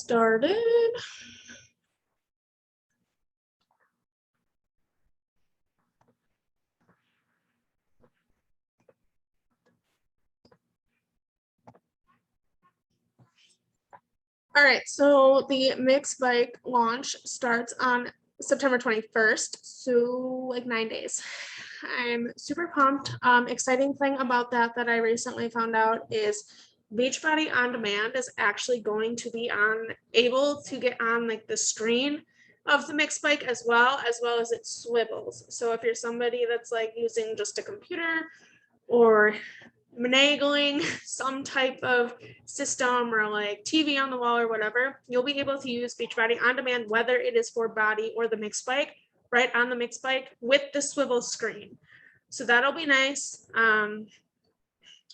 started. All right, so the mixed bike launch starts on September 21st, so like 9 days. I'm super pumped. Exciting thing about that I recently found out is Beachbody On Demand is actually going to be able to get on like the screen of the mixed bike as well as it swivels. So if you're somebody that's like using just a computer or finagling some type of system or like TV on the wall or whatever, you'll be able to use Beachbody On Demand, whether it is for body or the mixed bike, right on the mixed bike with the swivel screen. So that'll be nice.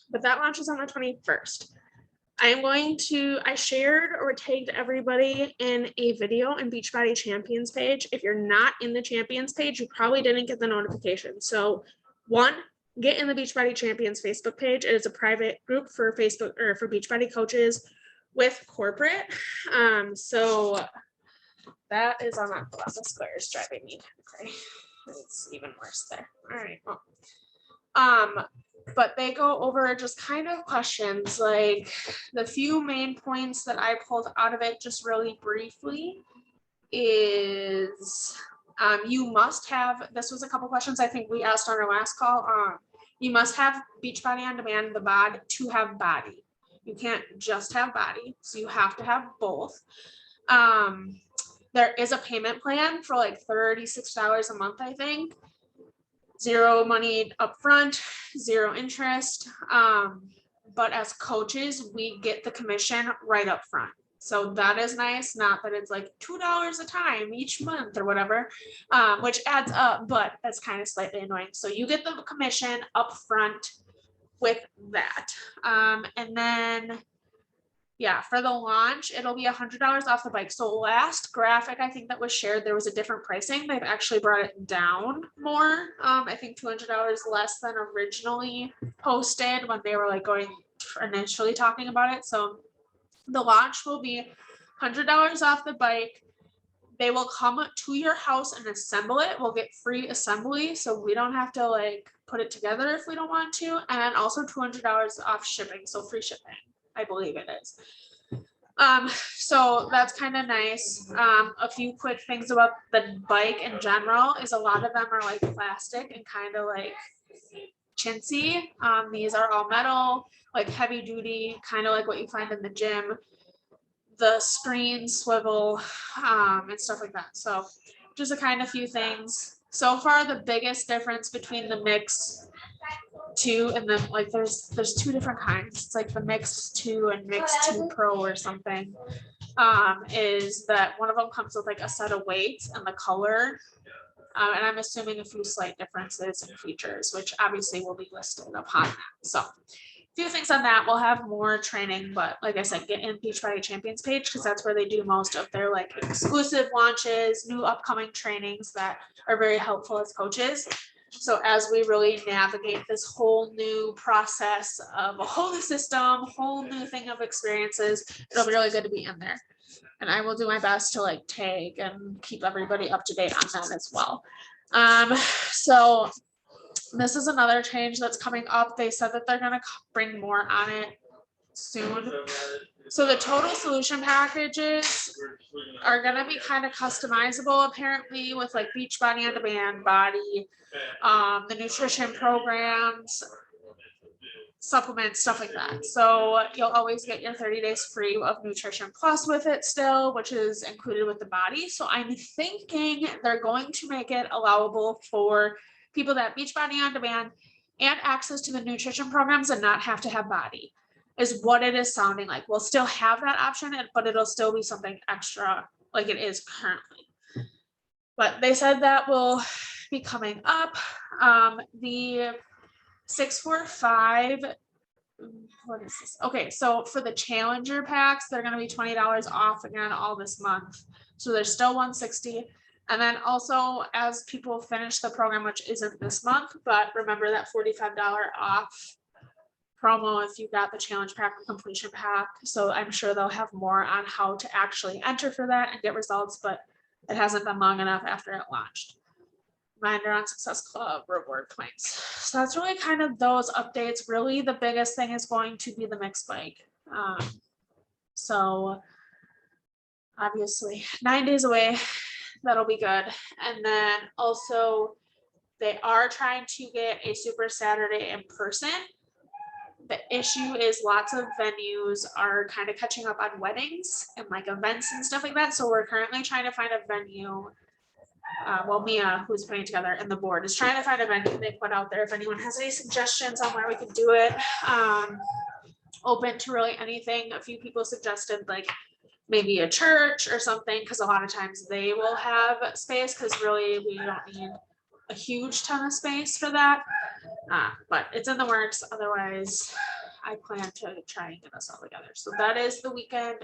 But that launches on the 21st. I shared or tagged everybody in a video in Beachbody Champions page. If you're not in the Champions page, you probably didn't get the notification. So one, get in the Beachbody Champions Facebook page. It is a private group for Facebook or for Beachbody coaches with corporate. So that is on that bus. The square is driving me crazy. It's even worse there. All right. Well, but they go over just kind of questions, like the few main points that I pulled out of it just really briefly is you must have, this was a couple questions I think we asked on our last call. You must have Beachbody On Demand, the bod, to have body. You can't just have body, so you have to have both. There is a payment plan for like $36 a month, I think. Zero money upfront, zero interest. But as coaches, we get the commission right up front. So that is nice. Not that it's like $2 a time each month or whatever, which adds up, but that's kind of slightly annoying. So you get the commission up front with that. And then, yeah, for the launch, it'll be $100 off the bike. So last graphic, I think that was shared, there was a different pricing. They've actually brought it down more. I think $200 less than originally posted when they were like going initially talking about it. So the launch will be $100 off the bike. They will come to your house and assemble it. We'll get free assembly, so we don't have to like put it together if we don't want to. And then also $200 off shipping, so free shipping. I believe it is. So that's kind of nice. A few quick things about the bike in general is a lot of them are like plastic and kind of like chintzy. These are all metal, like heavy duty, kind of like what you find in the gym. The screen swivel, and stuff like that. So just a kind of few things. So far, the biggest difference between the Mix 2 and then like there's two different kinds. It's like the Mix 2 and Mix 2 Pro or something. Is that one of them comes with like a set of weights and the color. And I'm assuming a few slight differences in features, which obviously will be listed upon that. So few things on that. We'll have more training, but like I said, get in Beachbody Champions page because that's where they do most of their like exclusive launches, new upcoming trainings that are very helpful as coaches. So as we really navigate this whole new process of a whole new system, whole new thing of experiences, it'll be really good to be in there. And I will do my best to like tag and keep everybody up to date on that as well. So this is another change that's coming up. They said that they're going to bring more on it soon. So the total solution packages are going to be kind of customizable apparently with like Beachbody On Demand, body, the nutrition programs, supplements, stuff like that. So you'll always get your 30 days free of Nutrition Plus with it still, which is included with the body. So I'm thinking they're going to make it allowable for people that Beachbody On Demand and access to the nutrition programs and not have to have body is what it is sounding like. We'll still have that option, but it'll still be something extra like it is currently. But they said that will be coming up. The 645, what is this? Okay, so for the Challenger packs, they're going to be $20 off again all this month. So there's still $160. And then also as people finish the program, which isn't this month, but remember that $45 off promo if you got the challenge pack or completion pack. So I'm sure they'll have more on how to actually enter for that and get results, but it hasn't been long enough after it launched. Reminder on Success Club reward points. So that's really kind of those updates. Really, the biggest thing is going to be the mixed bike. So obviously 9 days away, that'll be good. And then also they are trying to get a Super Saturday in person. The issue is lots of venues are kind of catching up on weddings and like events and stuff like that. So we're currently trying to find a venue. Well, Mia, who's putting it together, and the board is trying to find a venue they put out there. If anyone has any suggestions on where we could do it, open to really anything. A few people suggested like maybe a church or something, because a lot of times they will have space, because really we don't need a huge ton of space for that. But it's in the works. Otherwise, I plan to try and get us all together. So that is the weekend,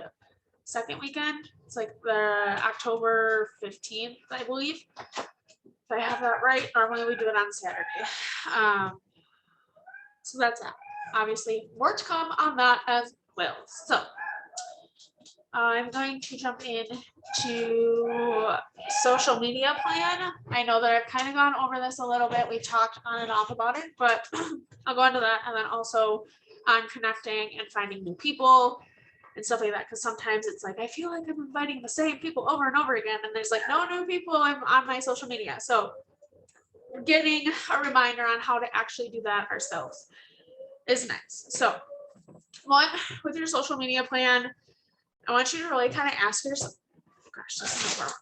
second weekend. It's like the October 15th, I believe. If I have that right, normally we do it on Saturday. So that's that. Obviously, more to come on that as well. So I'm going to jump in to social media plan. I know that I've kind of gone over this a little bit. We talked on and off about it, but I'll go into that. And then also on connecting and finding new people and stuff like that. Because sometimes it's like, I feel like I'm inviting the same people over and over again. And there's like no new people on my social media. So getting a reminder on how to actually do that ourselves is nice. So one, with your social media plan, I want you to really kind of ask yourself, gosh, this is work.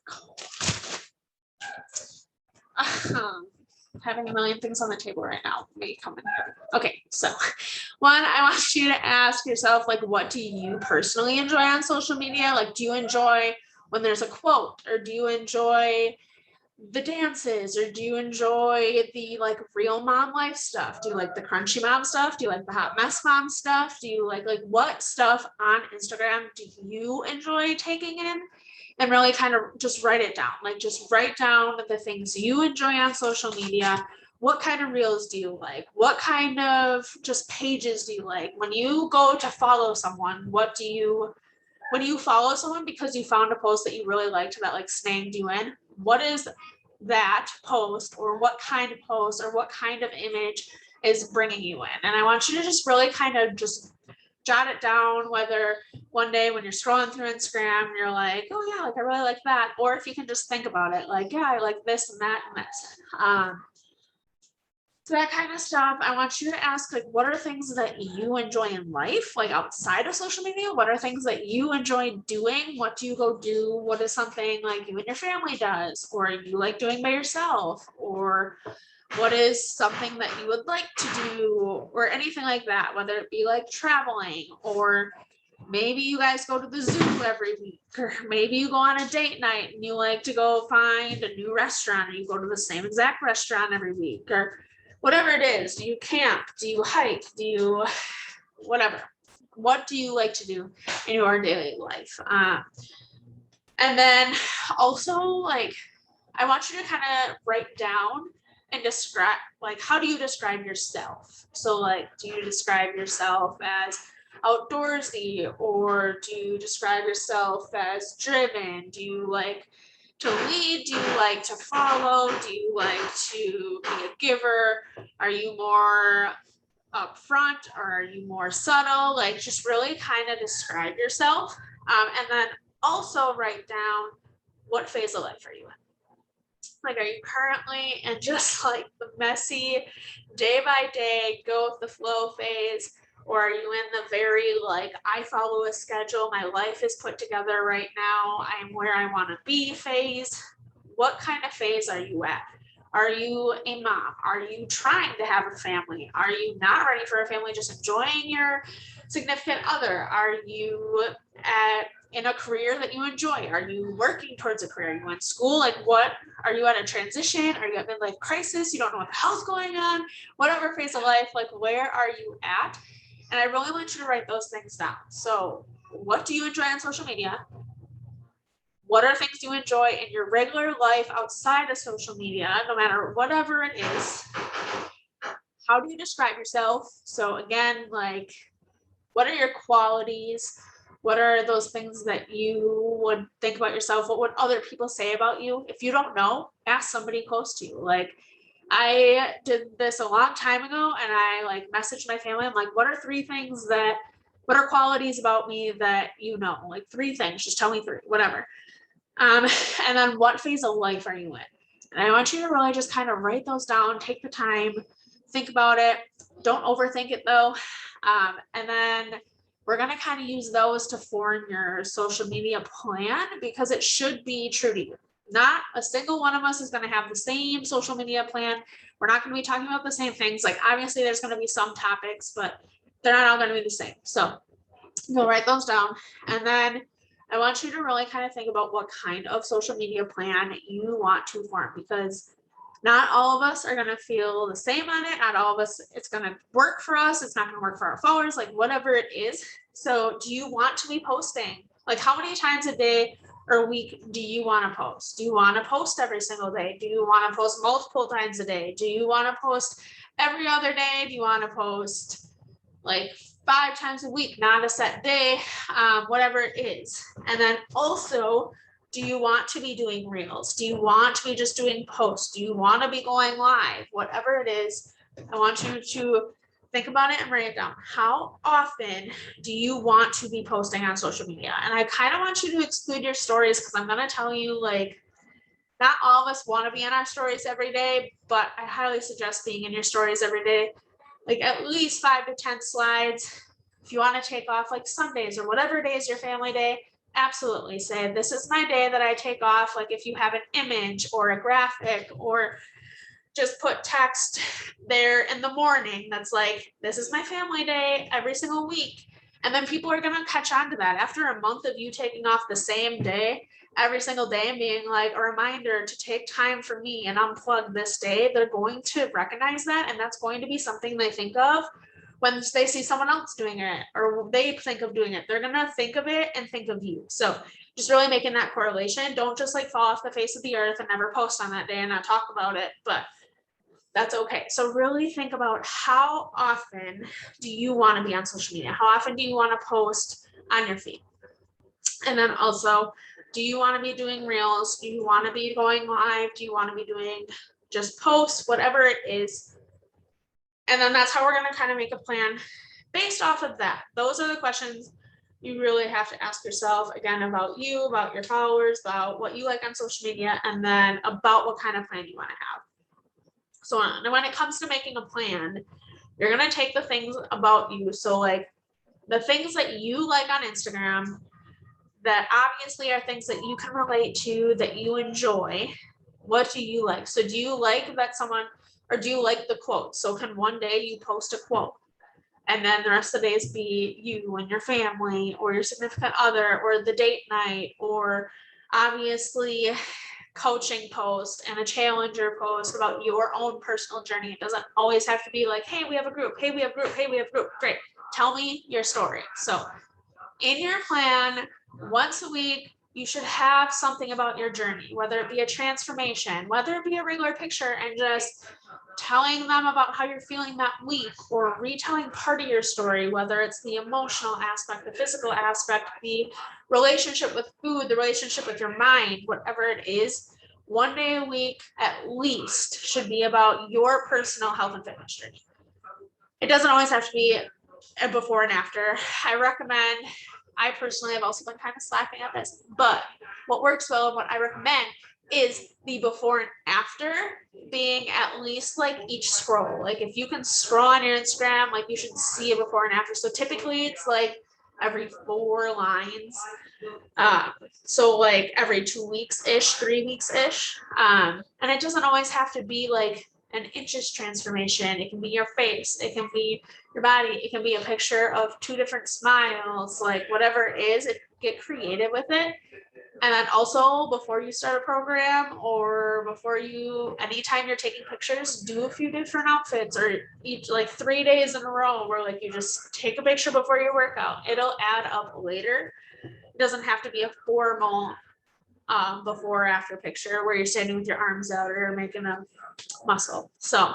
Having a million things on the table right now may come in here. Okay, so one, I want you to ask yourself, like, what do you personally enjoy on social media? Like, do you enjoy when there's a quote, or do you enjoy the dances, or do you enjoy the like real mom life stuff? Do you like the crunchy mom stuff? Do you like the hot mess mom stuff? Do you like what stuff on Instagram do you enjoy taking in? And really kind of just write it down. Like just write down the things you enjoy on social media. What kind of reels do you like? What kind of just pages do you like? When you go to follow someone, when you follow someone because you found a post that you really liked that like snagged you in, what is that post, or what kind of post, or what kind of image is bringing you in? And I want you to just really kind of just jot it down, whether one day when you're scrolling through Instagram, you're like, oh yeah, like I really like that. Or if you can just think about it, like, yeah, I like this and that and this. So that kind of stuff. I want you to ask, like, what are things that you enjoy in life, like outside of social media? What are things that you enjoy doing? What do you go do? What is something like you and your family does, or you like doing by yourself? Or what is something that you would like to do, or anything like that, whether it be like traveling, or maybe you guys go to the zoo every week, or maybe you go on a date night and you like to go find a new restaurant, or you go to the same exact restaurant every week, or whatever it is. Do you camp? Do you hike? Do you whatever? What do you like to do in your daily life? And then also, like, I want you to kind of write down and describe, like, how do you describe yourself? So like, do you describe yourself as outdoorsy, or do you describe yourself as driven? Do you like to lead? Do you like to follow? Do you like to be a giver? Are you more upfront, or are you more subtle? Like, just really kind of describe yourself. And then also write down what phase of life are you in. Like, are you currently in just like the messy day by day, go with the flow phase? Or are you in the very like, I follow a schedule, my life is put together right now, I'm where I want to be phase? What kind of phase are you at? Are you a mom? Are you trying to have a family? Are you not ready for a family, just enjoying your significant other? Are you in a career that you enjoy? Are you working towards a career? Are you in school? Like, what are you at a transition? Are you at midlife crisis? You don't know what the hell's going on? Whatever phase of life, like, where are you at? And I really want you to write those things down. So what do you enjoy on social media? What are things you enjoy in your regular life outside of social media, no matter whatever it is? how do you describe yourself? So again, like, what are your qualities? What are those things that you would think about yourself? What would other people say about you? If you don't know, ask somebody close to you. Like, I did this a long time ago, and I like messaged my family. I'm like, what are what are qualities about me that you know? Like 3 things, just tell me 3, whatever. And then what phase of life are you in? And I want you to really just kind of write those down, take the time, think about it. Don't overthink it though. And then we're going to kind of use those to form your social media plan, because it should be true to you. Not a single one of us is going to have the same social media plan. We're not going to be talking about the same things. Like, obviously there's going to be some topics, but they're not all going to be the same. So go write those down. And then I want you to really kind of think about what kind of social media plan you want to form, because not all of us are going to feel the same on it. Not all of us, it's going to work for us. It's not going to work for our followers, like whatever it is. So do you want to be posting? Like, how many times a day or week do you want to post? Do you want to post every single day? Do you want to post multiple times a day? Do you want to post every other day? Do you want to post like 5 times a week, not a set day, whatever it is? And then also, do you want to be doing reels? Do you want to be just doing posts? Do you want to be going live? Whatever it is, I want you to think about it and write it down. How often do you want to be posting on social media? And I kind of want you to exclude your stories, because I'm going to tell you, like, not all of us want to be in our stories every day, but I highly suggest being in your stories every day, like at least 5 to 10 slides. If you want to take off like Sundays or whatever day is your family day, absolutely say, this is my day that I take off. Like, if you have an image or a graphic, or just put text there in the morning that's like, this is my family day every single week. And then people are going to catch on to that after a month of you taking off the same day every single day and being like a reminder to take time for me and unplug this day. They're going to recognize that, and that's going to be something they think of when they see someone else doing it, or they think of doing it. They're going to think of it and think of you. So just really making that correlation. Don't just like fall off the face of the earth and never post on that day and not talk about it, but that's okay. So really think about, how often do you want to be on social media? How often do you want to post on your feed? And then also, do you want to be doing reels? Do you want to be going live? Do you want to be doing just posts? Whatever it is. And then that's how we're going to kind of make a plan based off of that. Those are the questions you really have to ask yourself, again, about you, about your followers, about what you like on social media, and then about what kind of plan you want to have. So when it comes to making a plan, you're going to take the things about you. So like the things that you like on Instagram, that obviously are things that you can relate to, that you enjoy. What do you like? So do you like that someone, or do you like the quote? So can one day you post a quote, and then the rest of the days be you and your family, or your significant other, or the date night, or obviously coaching post and a challenger post about your own personal journey. It doesn't always have to be like, hey, we have a group, hey, we have a group, hey, we have a group. Great. Tell me your story. So in your plan, once a week, you should have something about your journey, whether it be a transformation, whether it be a regular picture and just telling them about how you're feeling that week, or retelling part of your story, whether it's the emotional aspect, the physical aspect, the relationship with food, the relationship with your mind, whatever it is. One day a week at least should be about your personal health and fitness journey. It doesn't always have to be a before and after. I personally have also been kind of slacking at this, but what works well and what I recommend is the before and after being at least like each scroll. Like if you can scroll on your Instagram, like you should see a before and after. So typically it's like every 4 lines. So like every 2 weeks ish, 3 weeks ish. And it doesn't always have to be like an inches transformation. It can be your face, it can be your body, it can be a picture of 2 different smiles, like whatever it is, get creative with it. And then also, before you start a program, or anytime you're taking pictures, do a few different outfits, or each like 3 days in a row where like you just take a picture before your workout. It'll add up later. It doesn't have to be a formal before or after picture where you're standing with your arms out or making a muscle. So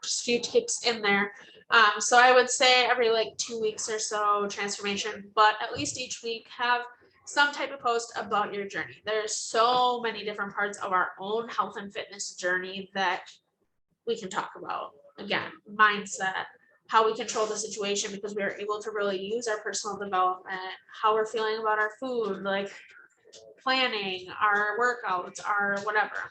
just a few tips in there. So I would say every like 2 weeks or so transformation, but at least each week have some type of post about your journey. There's so many different parts of our own health and fitness journey that we can talk about. Again, mindset, how we control the situation because we are able to really use our personal development, how we're feeling about our food, like planning our workouts, our whatever.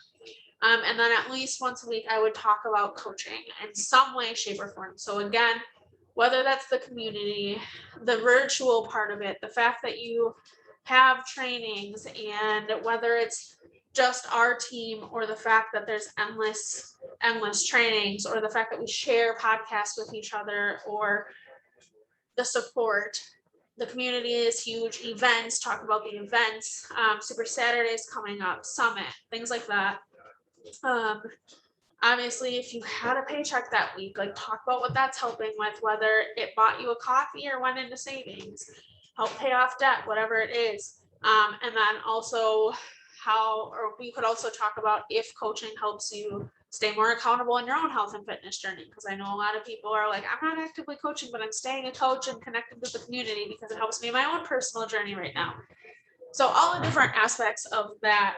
And then at least once a week, I would talk about coaching in some way, shape, or form. So again, whether that's the community, the virtual part of it, the fact that you have trainings, and whether it's just our team or the fact that there's endless trainings, or the fact that we share podcasts with each other, or the support. The community is huge. Events, talk about the events, Super Saturdays coming up, summit, things like that. Obviously, if you had a paycheck that week, like talk about what that's helping with, whether it bought you a coffee or went into savings, help pay off debt, whatever it is. And then also or we could also talk about if coaching helps you stay more accountable in your own health and fitness journey. Because I know a lot of people are like, I'm not actively coaching, but I'm staying a coach and connected with the community because it helps me in my own personal journey right now. So all the different aspects of that.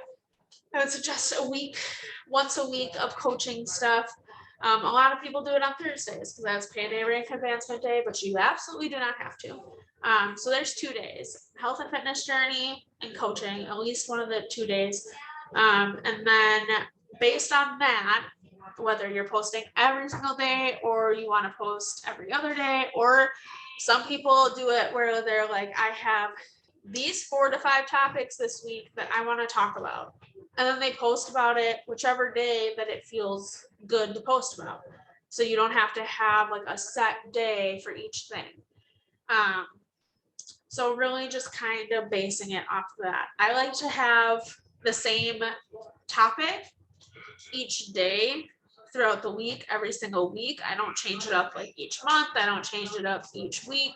I would suggest once a week of coaching stuff. A lot of people do it on Thursdays because that's payday rank advancement day, but you absolutely do not have to. So there's 2 days, health and fitness journey and coaching, at least one of the 2 days. And then based on that, whether you're posting every single day or you want to post every other day, or some people do it where they're like, I have these 4 to 5 topics this week that I want to talk about. And then they post about it whichever day that it feels good to post about. So you don't have to have like a set day for each thing. So really just kind of basing it off of that. I like to have the same topic each day throughout the week, every single week. I don't change it up like each month. I don't change it up each week.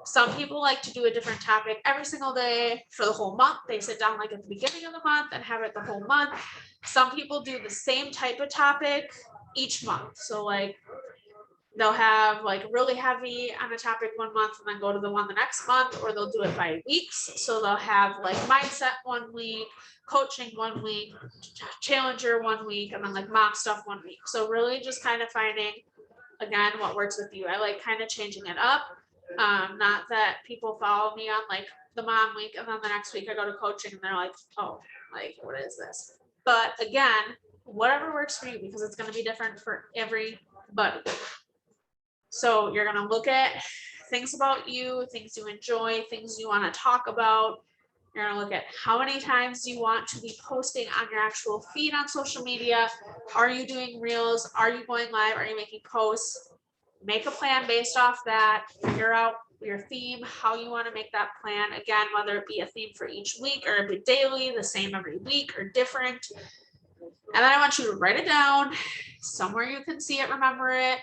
Some people like to do a different topic every single day for the whole month. They sit down like at the beginning of the month and have it the whole month. Some people do the same type of topic each month. So like they'll have like really heavy on a topic one month and then go to the one the next month, or they'll do it by weeks. So they'll have like mindset one week, coaching one week, challenger one week, and then like mom stuff one week. So really just kind of finding, again, what works with you. I like kind of changing it up. Not that people follow me on like the mom week and then the next week I go to coaching and they're like, oh, like what is this? But again, whatever works for you, because it's going to be different for everybody. So you're going to look at things about you, things you enjoy, things you want to talk about. You're going to look at how many times you want to be posting on your actual feed on social media. Are you doing reels? Are you going live? Are you making posts? Make a plan based off that. Figure out your theme, how you want to make that plan. Again, whether it be a theme for each week or a bit daily, the same every week or different. And then I want you to write it down somewhere you can see it, remember it.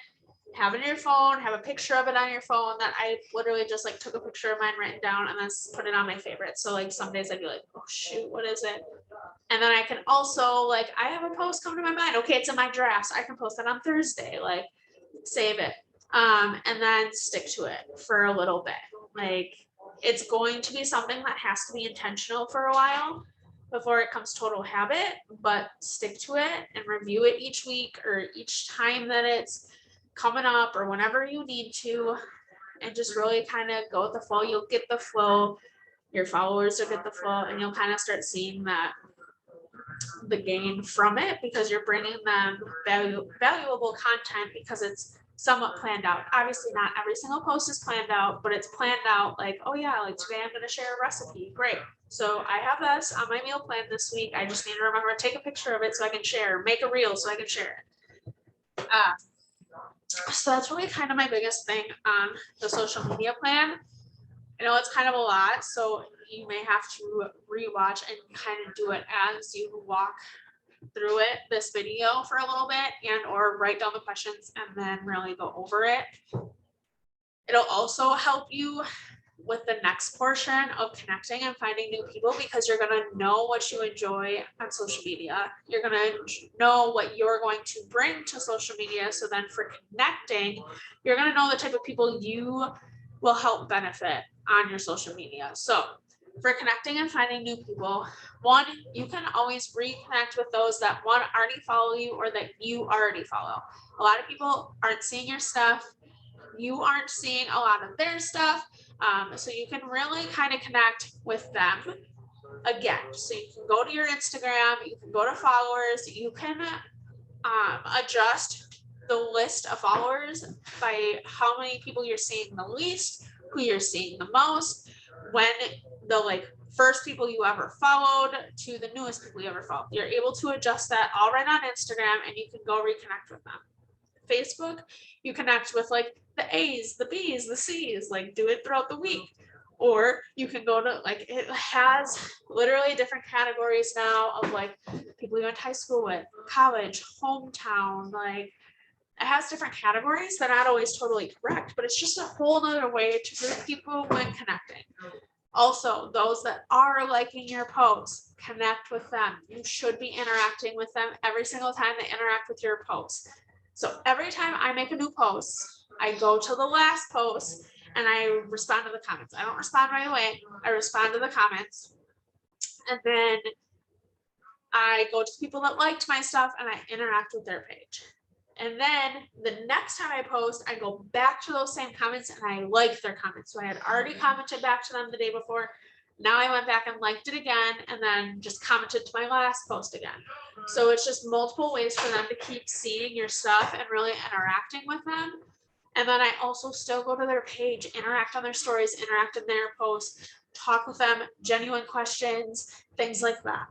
Have it in your phone, have a picture of it on your phone. That I literally just like took a picture of mine written down and then put it on my favorites. So like some days I'd be like, oh shoot, what is it? And then I can also like, I have a post come to my mind. Okay, it's in my drafts. I can post that on Thursday, like save it. And then stick to it for a little bit. Like it's going to be something that has to be intentional for a while before it comes total habit, but stick to it and review it each week or each time that it's coming up or whenever you need to, and just really kind of go with the flow. You'll get the flow, your followers will get the flow, and you'll kind of start seeing that the gain from it because you're bringing them valuable content because it's somewhat planned out. Obviously not every single post is planned out, but it's planned out like, oh yeah, like today I'm going to share a recipe. Great. So I have this on my meal plan this week. I just need to remember to take a picture of it so I can share, make a reel so I can share it. So that's really kind of my biggest thing on the social media plan. I know it's kind of a lot, so you may have to rewatch and kind of do it as you walk through this video for a little bit, and or write down the questions and then really go over it. It'll also help you with the next portion of connecting and finding new people, because you're going to know what you enjoy on social media. You're going to know what you're going to bring to social media. So then for connecting, you're going to know the type of people you will help benefit on your social media. So for connecting and finding new people, one, you can always reconnect with those that one already follow you or that you already follow. A lot of people aren't seeing your stuff. You aren't seeing a lot of their stuff. So you can really kind of connect with them again. So you can go to your Instagram, you can go to followers, you can adjust the list of followers by how many people you're seeing the least, who you're seeing the most, when the like first people you ever followed to the newest people you ever followed. You're able to adjust that all right on Instagram, and you can go reconnect with them. Facebook, you connect with like the A's, the B's, the C's, like do it throughout the week. Or you can go to like, it has literally different categories now of like people you went to high school with, college, hometown, like it has different categories. They're not always totally correct, but it's just a whole nother way to group people when connecting. Also, those that are liking your posts, connect with them. You should be interacting with them every single time they interact with your posts. So every time I make a new post, I go to the last post and I respond to the comments. I don't respond right away. I respond to the comments. And then I go to people that liked my stuff and I interact with their page. And then the next time I post, I go back to those same comments and I like their comments. So I had already commented back to them the day before. Now I went back and liked it again and then just commented to my last post again. So it's just multiple ways for them to keep seeing your stuff and really interacting with them. And then I also still go to their page, interact on their stories, interact in their posts, talk with them, genuine questions, things like that.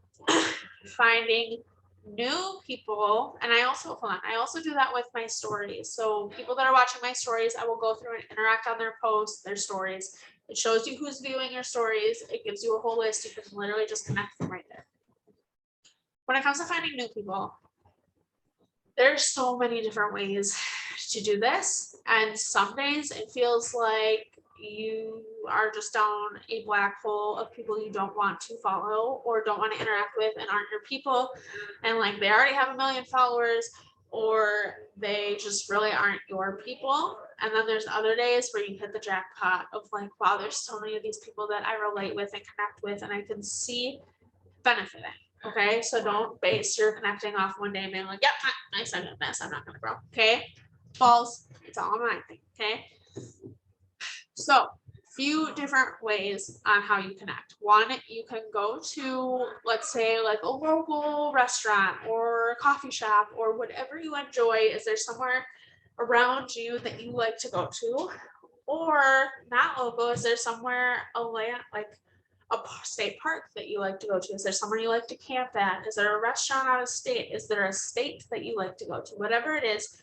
Finding new people, and I also do that with my stories. So people that are watching my stories, I will go through and interact on their posts, their stories. It shows you who's viewing your stories. It gives you a whole list. You can literally just connect them right there. When it comes to finding new people, there's so many different ways to do this, and some days it feels like you are just down a black hole of people you don't want to follow or don't want to interact with and aren't your people, and like they already have 1 million followers or they just really aren't your people. And then there's other days where you hit the jackpot of like, wow, there's so many of these people that I relate with and connect with and I can see benefiting. Okay, so don't base your connecting off one day and being like, yep, nice, I'm in this, I'm not gonna grow. Okay, false, it's all my thing. Okay, so few different ways on how you connect. One, you can go to, let's say, like a local restaurant or a coffee shop or whatever you enjoy. Is there somewhere around you that you like to go to? Or not local, is there somewhere a land like a state park that you like to go to? Is there somewhere you like to camp at? Is there a restaurant out of state? Is there a state that you like to go to? Whatever it is,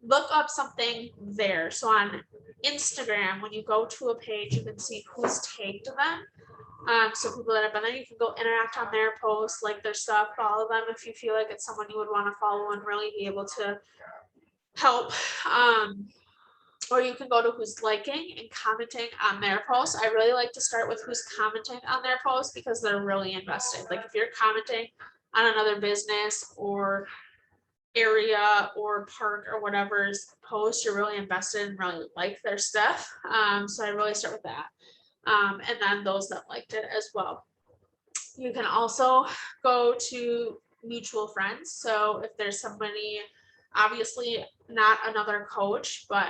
look up something there. So on Instagram, when you go to a page, you can see who's tagged them. So people that have been there, you can go interact on their posts, like their stuff, follow them if you feel like it's someone you would want to follow and really be able to help. Or you can go to who's liking and commenting on their posts. I really like to start with who's commenting on their posts because they're really invested. Like if you're commenting on another business or area or park or whatever's post, you're really invested and really like their stuff. So I really start with that. And then those that liked it as well. You can also go to mutual friends. So if there's somebody, obviously not another coach, but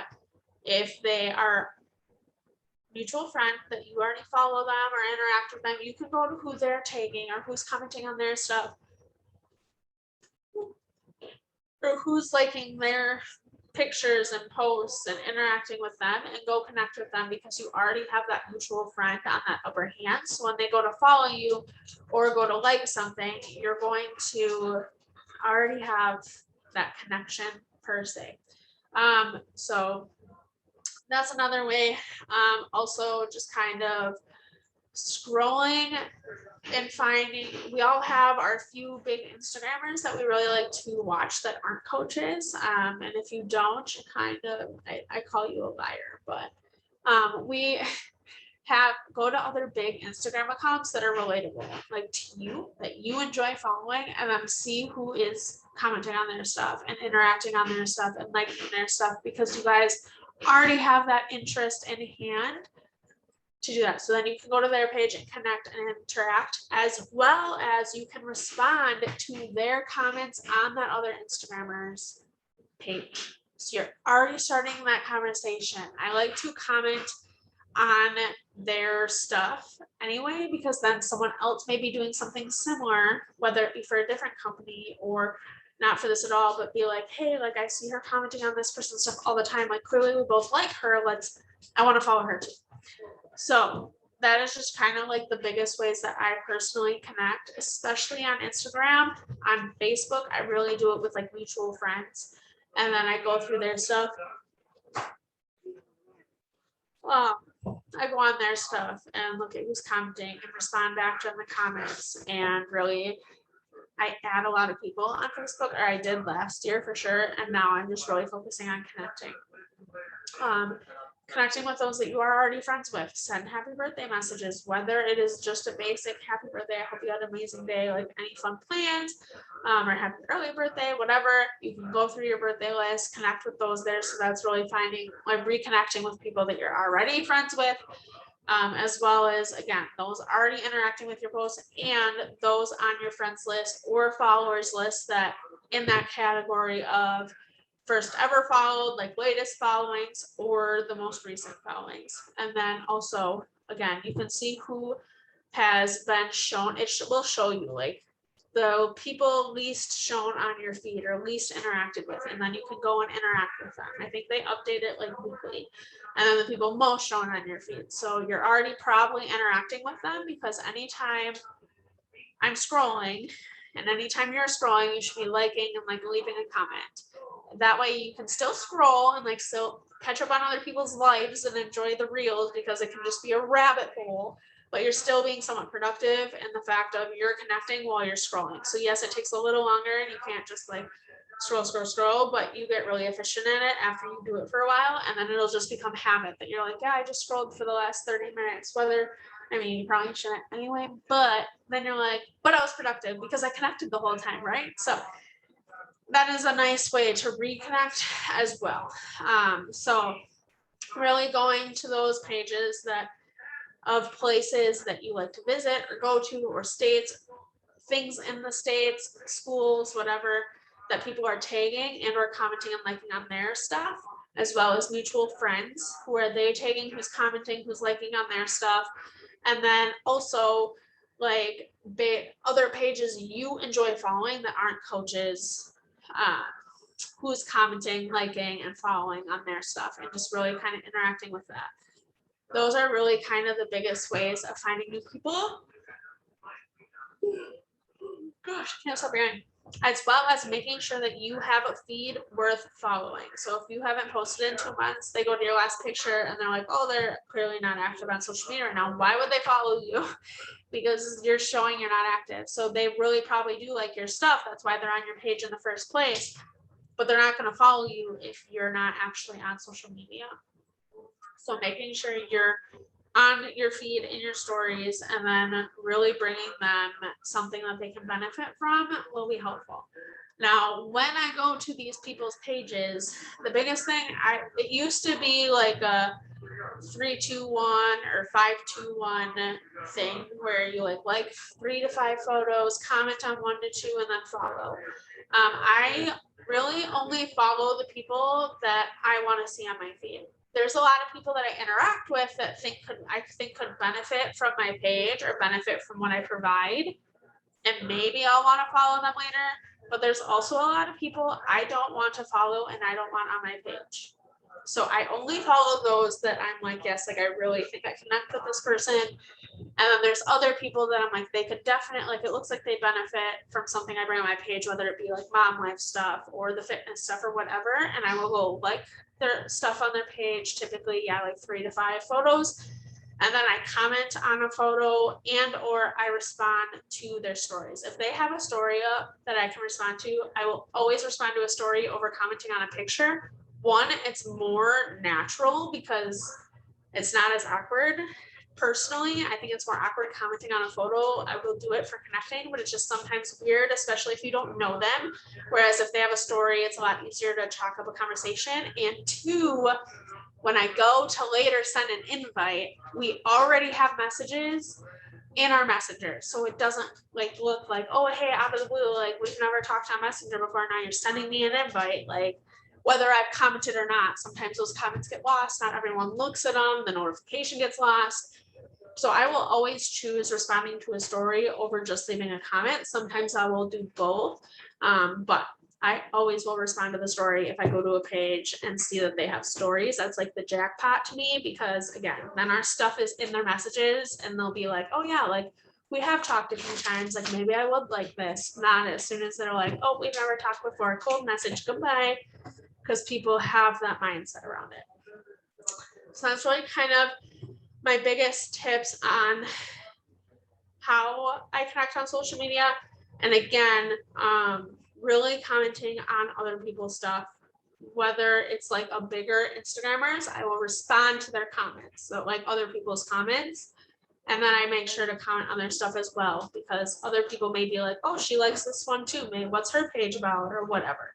if they are mutual friend that you already follow them or interact with them, you can go to who they're tagging or who's commenting on their stuff or who's liking their pictures and posts and interacting with them and go connect with them because you already have that mutual friend on that upper hand. So when they go to follow you or go to like something, you're going to already have that connection per se. So that's another way. Also just kind of scrolling and finding, we all have our few big Instagrammers that we really like to watch that aren't coaches. And if you don't, kind of, I call you a buyer, but we go to other big Instagram accounts that are relatable, like to you, that you enjoy following, and then see who is commenting on their stuff and interacting on their stuff and liking their stuff, because you guys already have that interest in hand to do that. So then you can go to their page and connect and interact, as well as you can respond to their comments on that other Instagrammer's page. So you're already starting that conversation. I like to comment on their stuff anyway, because then someone else may be doing something similar, whether it be for a different company or not for this at all, but be like, hey, like I see her commenting on this person's stuff all the time. Like clearly we both like her. I want to follow her too. So that is just kind of like the biggest ways that I personally connect, especially on Instagram. On Facebook, I really do it with like mutual friends. And then I go through their stuff. I go on their stuff and look at who's commenting and respond back to them in the comments. And really, I add a lot of people on Facebook, or I did last year for sure. And now I'm just really focusing on connecting. Connecting with those that you are already friends with. Send happy birthday messages, whether it is just a basic happy birthday, I hope you had an amazing day, like any fun plans, or happy early birthday, whatever. You can go through your birthday list, connect with those there. So that's really finding, like reconnecting with people that you're already friends with, as well as, again, those already interacting with your posts and those on your friends list or followers list that in that category of first ever followed, like latest followings, or the most recent followings. And then also, again, you can see who has been shown. Will show you like the people least shown on your feed or least interacted with, and then you can go and interact with them. I think they update it like weekly. And then the people most shown on your feed. So you're already probably interacting with them, because anytime I'm scrolling and anytime you're scrolling, you should be liking and like leaving a comment. That way you can still scroll and like still catch up on other people's lives and enjoy the reels, because it can just be a rabbit hole, but you're still being somewhat productive in the fact of you're connecting while you're scrolling. So yes, it takes a little longer and you can't just like scroll, but you get really efficient in it after you do it for a while, and then it'll just become habit that you're like, yeah, I just scrolled for the last 30 minutes, I mean, you probably shouldn't anyway, but then you're like, but I was productive because I connected the whole time, right? So that is a nice way to reconnect as well. So really going to those pages of places that you like to visit or go to, or states, things in the states, schools, whatever, that people are tagging and or commenting and liking on their stuff, as well as mutual friends. Who are they tagging, who's commenting, who's liking on their stuff. And then also like other pages you enjoy following that aren't coaches, who's commenting, liking, and following on their stuff, and just really kind of interacting with that. Those are really kind of the biggest ways of finding new people. Gosh, can't stop hearing. As well as making sure that you have a feed worth following. So if you haven't posted in 2 months, they go to your last picture and they're like, oh, they're clearly not active on social media right now. Why would they follow you? Because you're showing you're not active. So they really probably do like your stuff. That's why they're on your page in the first place. But they're not going to follow you if you're not actually on social media. So making sure you're on your feed, in your stories, and then really bringing them something that they can benefit from will be helpful. Now, when I go to these people's pages, the biggest thing, it used to be like a 3-2-1 or 5-2-1 thing where you like 3 to 5 photos, comment on 1 to 2, and then follow. I really only follow the people that I want to see on my feed. There's a lot of people that I interact with that I think could benefit from my page or benefit from what I provide, and maybe I'll want to follow them later. But there's also a lot of people I don't want to follow and I don't want on my page. So I only follow those that I'm like, yes, like I really think I connect with this person. And then there's other people that I'm like, they could definitely, like, it looks like they benefit from something I bring on my page, whether it be like mom life stuff or the fitness stuff or whatever. And I will go like their stuff on their page, typically, yeah, like 3 to 5 photos. And then I comment on a photo and or I respond to their stories. If they have a story up that I can respond to, I will always respond to a story over commenting on a picture. One, it's more natural because it's not as awkward personally, I think it's more awkward commenting on a photo. I will do it for connecting, but it's just sometimes weird, especially if you don't know them. Whereas if they have a story, it's a lot easier to chalk up a conversation. And two, when I go to later send an invite, we already have messages in our messenger. So it doesn't like look like, oh, hey, out of the blue, like we've never talked on Messenger before. Now you're sending me an invite. Like whether I've commented or not, sometimes those comments get lost. Not everyone looks at them. The notification gets lost. So I will always choose responding to a story over just leaving a comment. Sometimes I will do both. But I always will respond to the story if I go to a page and see that they have stories. That's like the jackpot to me, because again, then our stuff is in their messages and they'll be like, oh yeah, like we have talked a few times, like maybe I would like this. Not as soon as they're like, oh, we've never talked before, cold message, goodbye. Because people have that mindset around it. So that's really kind of my biggest tips on how I connect on social media. And again, really commenting on other people's stuff, whether it's like a bigger Instagrammers, I will respond to their comments. So like other people's comments. And then I make sure to comment on their stuff as well, because other people may be like, oh, she likes this one too. Maybe what's her page about or whatever.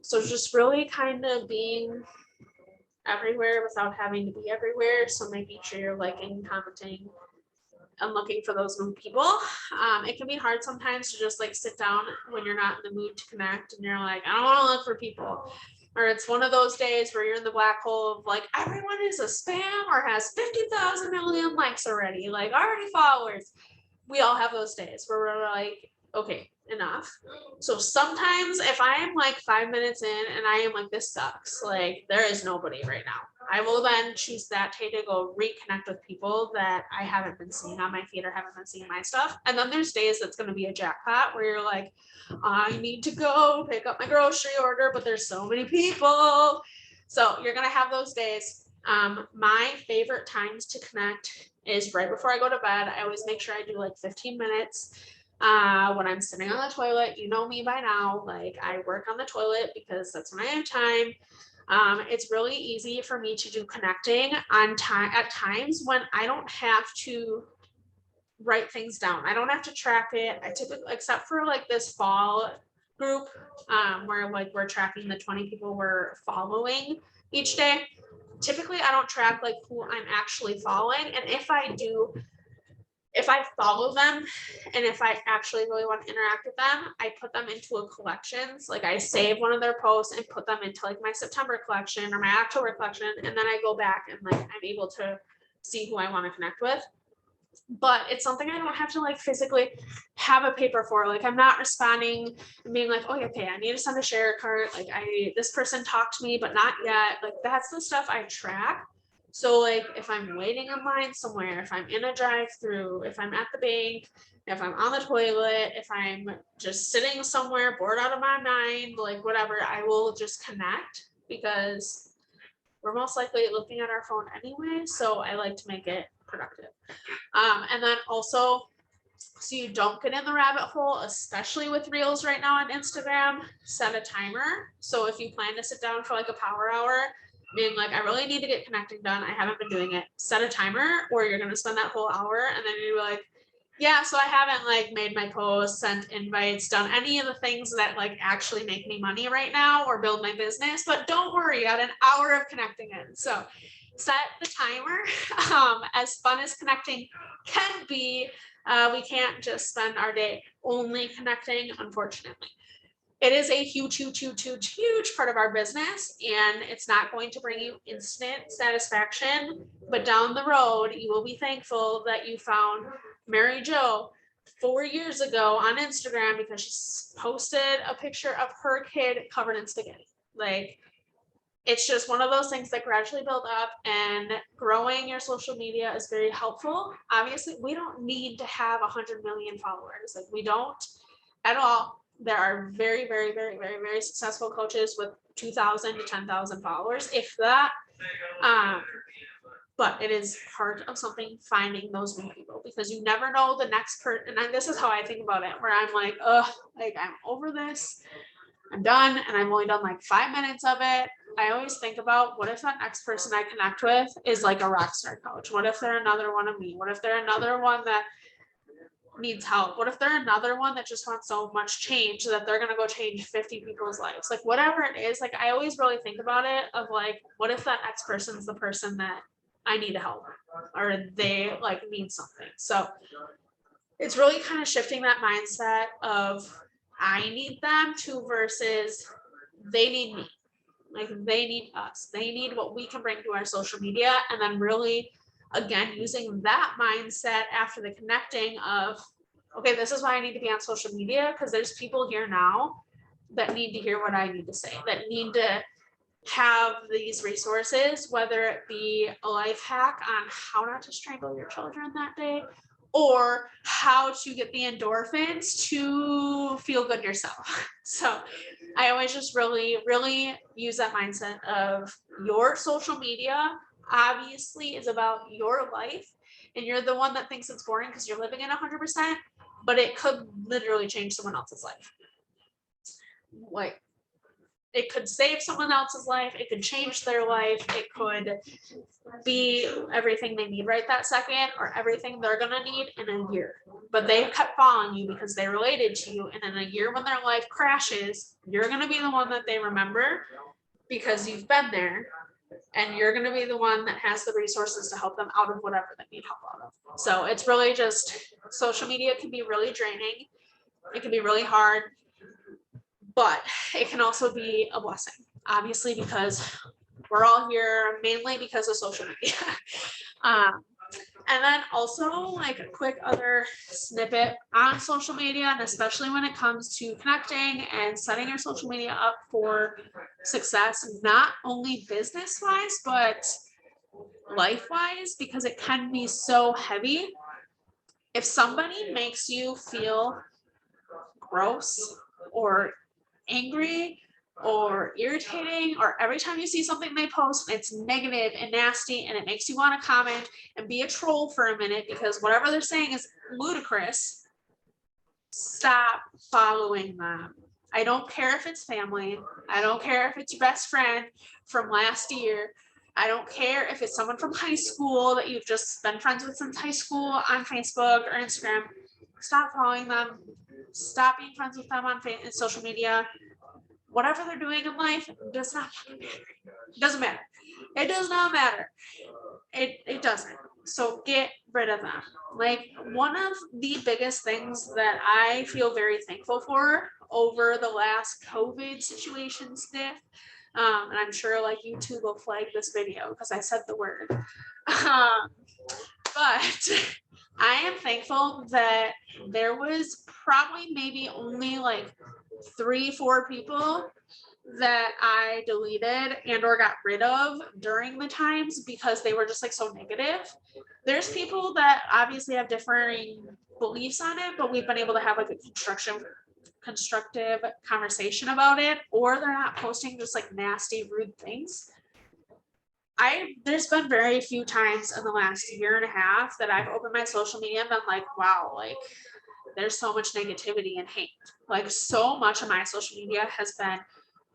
So just really kind of being everywhere without having to be everywhere. So making sure you're liking, commenting, and looking for those new people. It can be hard sometimes to just like sit down when you're not in the mood to connect and you're like, I don't want to look for people. Or it's one of those days where you're in the black hole of like, everyone is a spam or has 50,000 million likes already, like already followers. We all have those days where we're like, okay, enough. So sometimes if I am like 5 minutes in and I am like, this sucks, like there is nobody right now, I will then choose that day to go reconnect with people that I haven't been seeing on my feed or haven't been seeing my stuff. And then there's days that's going to be a jackpot where you're like, I need to go pick up my grocery order, but there's so many people. So you're going to have those days. My favorite times to connect is right before I go to bed. I always make sure I do like 15 minutes. When I'm sitting on the toilet, you know me by now, like I work on the toilet because that's when I have time. It's really easy for me to do connecting on time at times when I don't have to write things down. I don't have to track it. I typically, except for like this fall group, where like we're tracking the 20 people we're following each day. Typically, I don't track like who I'm actually following. And if I do, if I follow them and if I actually really want to interact with them, I put them into a collections. Like I save one of their posts and put them into like my September collection or my October collection. And then I go back and like I'm able to see who I want to connect with. But it's something I don't have to like physically have a paper for. Like I'm not responding and being like, oh, okay, I need to send a share card. Like this person talked to me, but not yet. Like that's the stuff I track. So like if I'm waiting in line somewhere, if I'm in a drive-through, if I'm at the bank, if I'm on the toilet, if I'm just sitting somewhere bored out of my mind, like whatever, I will just connect because we're most likely looking at our phone anyway. So I like to make it productive. And then also, so you don't get in the rabbit hole, especially with reels right now on Instagram, set a timer. So if you plan to sit down for like a power hour, being like, I really need to get connecting done, I haven't been doing it, set a timer, or you're going to spend that whole hour and then you're like, yeah, so I haven't like made my posts, sent invites, done any of the things that like actually make me money right now or build my business, but don't worry, I got an hour of connecting in. So set the timer. As fun as connecting can be, we can't just spend our day only connecting, unfortunately. It is a huge part of our business, and it's not going to bring you instant satisfaction, but down the road, you will be thankful that you found Mary Jo 4 years ago on Instagram because she posted a picture of her kid covered in spaghetti. Like, it's just one of those things that gradually build up, and growing your social media is very helpful. Obviously, we don't need to have 100 million followers. Like, we don't at all. There are very successful coaches with 2,000 to 10,000 followers, if that. But it is part of something, finding those new people, because you never know the next person. And this is how I think about it, where I'm like, like I'm over this, I'm done, and I've only done like 5 minutes of it. I always think about, what if that next person I connect with is like a rock star coach? What if they're another one of me? What if they're another one that needs help? What if they're another one that just wants so much change that they're gonna go change 50 people's lives? Like whatever it is, like I always really think about it of like, what if that next person's the person that I need to help, or they like need something? So it's really kind of shifting that mindset of I need them to versus they need me. Like they need us. They need what we can bring to our social media. And then really, again, using that mindset after the connecting of, okay, this is why I need to be on social media, because there's people here now that need to hear what I need to say, that need to have these resources, whether it be a life hack on how not to strangle your children that day, or how to get the endorphins to feel good yourself. So I always just really, really use that mindset of your social media obviously is about your life, and you're the one that thinks it's boring because you're living in 100%, but it could literally change someone else's life. Like it could save someone else's life, it could change their life, it could be everything they need right that second, or everything they're gonna need in a year. But they kept following you because they related to you, and in a year when their life crashes, you're gonna be the one that they remember because you've been there, and you're gonna be the one that has the resources to help them out of whatever they need help out of. So it's really just, social media can be really draining, it can be really hard, but it can also be a blessing, obviously, because we're all here mainly because of social media. And then also like a quick other snippet on social media, and especially when it comes to connecting and setting your social media up for success, not only business wise, but life wise, because it can be so heavy. If somebody makes you feel gross or angry or irritating, or every time you see something they post, it's negative and nasty, and it makes you want to comment and be a troll for a minute because whatever they're saying is ludicrous, stop following them. I don't care if it's family. I don't care if it's your best friend from last year. I don't care if it's someone from high school that you've just been friends with since high school on Facebook or Instagram. Stop following them. Stop being friends with them on social media. Whatever they're doing in life does not matter. It doesn't matter. It does not matter. It doesn't. So get rid of them. Like one of the biggest things that I feel very thankful for over the last COVID situation stiff, and I'm sure like YouTube will flag this video because I said the word. But I am thankful that there was probably maybe only like 3-4 people that I deleted and or got rid of during the times because they were just like so negative. There's people that obviously have differing beliefs on it, but we've been able to have like a constructive conversation about it, or they're not posting just like nasty, rude things. There's been very few times in the last year and a half that I've opened my social media and been like, wow, like there's so much negativity and hate. Like so much of my social media has been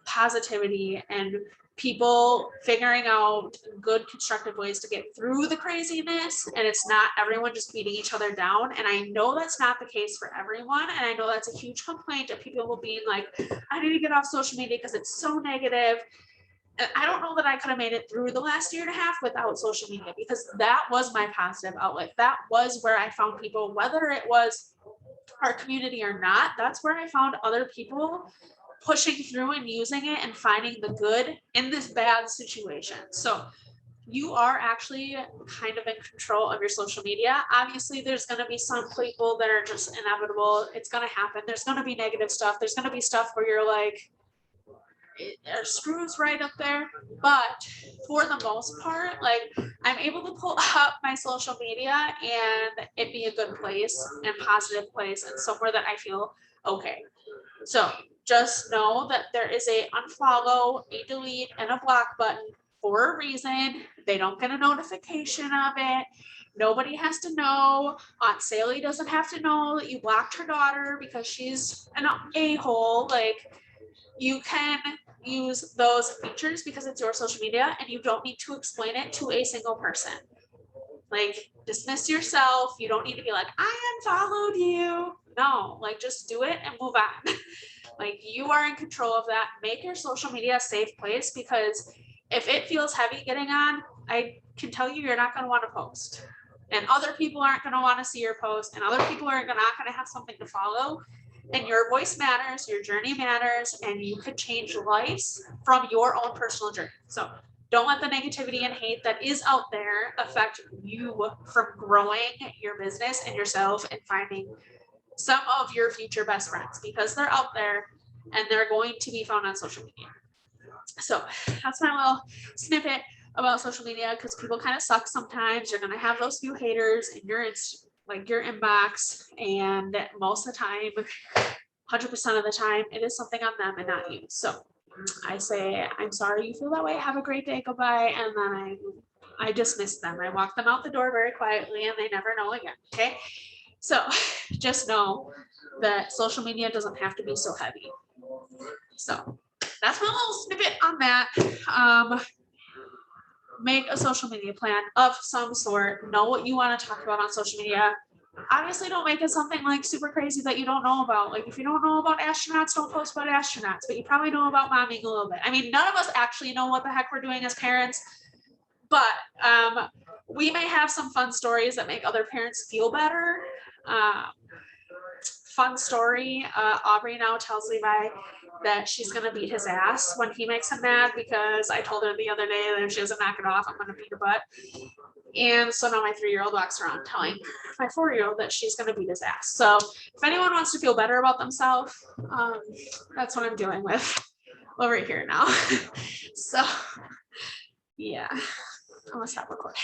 positivity and people figuring out good constructive ways to get through the craziness, and it's not everyone just beating each other down. And I know that's not the case for everyone, and I know that's a huge complaint of people being like, I need to get off social media because it's so negative. And I don't know that I could have made it through the last year and a half without social media, because that was my positive outlet. That was where I found people, whether it was our community or not. That's where I found other people pushing through and using it and finding the good in this bad situation. So you are actually kind of in control of your social media. Obviously, there's going to be some people that are just inevitable. It's going to happen. There's going to be negative stuff. There's going to be stuff where you're like, screws right up there. But for the most part, like I'm able to pull up my social media and it be a good place and positive place and somewhere that I feel okay. So just know that there is a unfollow, a delete, and a block button for a reason. They don't get a notification of it. Nobody has to know. Aunt Sally doesn't have to know that you blocked her daughter because she's an a-hole. Like you can use those features because it's your social media and you don't need to explain it to a single person. Like, dismiss yourself. You don't need to be like, I unfollowed you. No, like, just do it and move on. Like, you are in control of that. Make your social media a safe place, because if it feels heavy getting on, I can tell you, you're not going to want to post. And other people aren't going to want to see your post, and other people are not going to have something to follow. And your voice matters, your journey matters, and you could change lives from your own personal journey. So don't let the negativity and hate that is out there affect you from growing your business and yourself and finding some of your future best friends, because they're out there and they're going to be found on social media. So that's my little snippet about social media, because people kind of suck sometimes. You're going to have those few haters in your your inbox, and most of the time, 100% of the time, it is something on them and not you. So I say, I'm sorry you feel that way. Have a great day. Goodbye. And then I dismiss them. I walk them out the door very quietly, and they never know again. Okay. So just know that social media doesn't have to be so heavy. So that's my little snippet on that. Make a social media plan of some sort. Know what you want to talk about on social media. Obviously, don't make it something like super crazy that you don't know about. Like, if you don't know about astronauts, don't post about astronauts, but you probably know about momming a little bit. I mean, none of us actually know what the heck we're doing as parents, but we may have some fun stories that make other parents feel better. Fun story, Aubrey now tells Levi that she's going to beat his ass when he makes him mad, because I told her the other day that if she doesn't knock it off, I'm going to beat her butt. And so now my 3-year-old walks around telling my 4-year-old that she's going to beat his ass. So if anyone wants to feel better about themselves, that's what I'm dealing with over here now. So yeah, I'm going to stop recording.